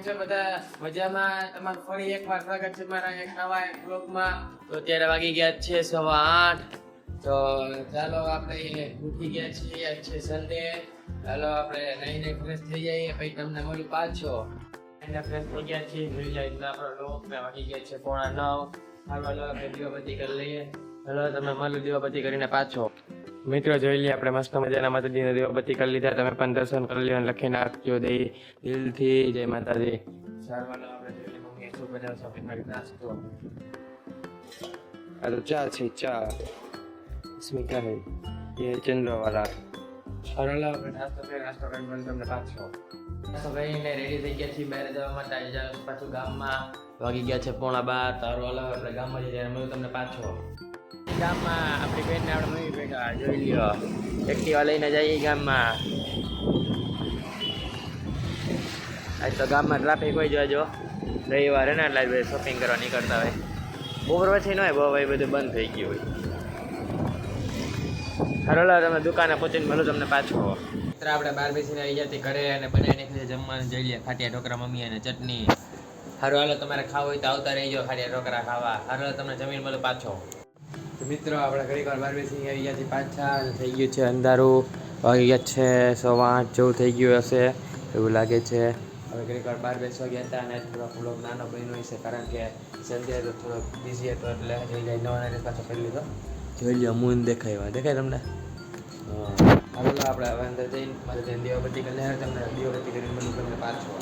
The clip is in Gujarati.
છો બધા મજામાં? તમારું ફરી એકવાર સ્વાગત છે મારા એક નવા એક બ્લોગમાં. તો અત્યારે વાગી ગયા છે 8:15. તો ચાલો આપણે ઉઠી ગયા છીએ, આજ છે સન્ડે. ચાલો આપણે નાઈને ફ્રેશ થઈ જઈએ, પછી તમને મળું પાછો. નાઈને ફ્રેશ થઈ ગયા છીએ, જોઈ જાય આપણો લોક વાગી ગયા છે 9:15. હાલો આપણે દીવાબત્તી કરી લઈએ. હાલો તમે મળું દીવાબત્તી કરીને પાછો. મિત્રો જોઈ લઈએ, આપણે મસ્ત મજાના માતાજીને દીવાબત્તી કરી લીધા. તમે પણ દર્શન કરી લ્યો અને લખી નાખજો દિલથી જય માતાજી. સારવાલો આપણે જોઈ લઈએ મમ્મીએ શું બનાવ્યું શોપિંગ કરી નાસ્તો. આ તો ચા છે, ચા સ્મિતા હે એ ચંદ્રવાલા. સારવાલો આપણે નાસ્તો કરી પણ તમને પાછો. નાસ્તો કરીને રેડી થઈ ગયા છીએ બહાર જવા માટે. આજે પાછું ગામમાં વાગી ગયા છે 11:15. સારવાલો આપણે ગામમાં જઈએ મળ્યું તમને પાછો. ગામમાં આપણી બેન ને આપણે મમ્મી ભેગા જોઈ લ્યો, એક્ટિવા લઈને જઈએ ગામમાં. આજ તો ગામમાં ટ્રાફિક હોય જોજો, રવિવાર હે ને એટલે શોપિંગ કરવા નીકળતા હોય. બપોર પછી ન હોય, બહુ ભાઈ બધું બંધ થઈ ગયું હોય. હરોલા તમે દુકાને પહોંચીને મળું તમને પાછો. આપણે બહાર બેસીને આવી જતી ઘરે અને બનાવી નાખી જમવાનું જોઈ લે. ખાટિયા ઢોકરા મમ્મી અને ચટણી. હારું હાલો તમારે ખાવું હોય તો આવતા રહીજો ખાટિયા ઢોકરા ખાવા. હારું તમે જમીન મળું પાછો. તો મિત્રો આપણે ઘણી વાર બાર બેસી આવી ગયા છીએ પાછા. થઈ ગયું છે અંધારું, વાગી ગયા છે 8:15 જેવું થઈ ગયું હશે એવું લાગે છે. હવે ઘણી વાર બાર બેસવા ગયા હતા અને થોડોક વ્લોગ નાનો બન્યો હશે, કારણ કે સંડે તો થોડોક બિઝી હતો એટલે જોઈ જાય નવા ડ્રેસ પાછો કરી લીધો. જોઈ લો મૂન દેખાય તમને. હાલો આપણે હવે અંદર જઈને મારે દીવાબત્તી કરીને તમને દીવાબત્તી કરીને મળું તમને પાછો.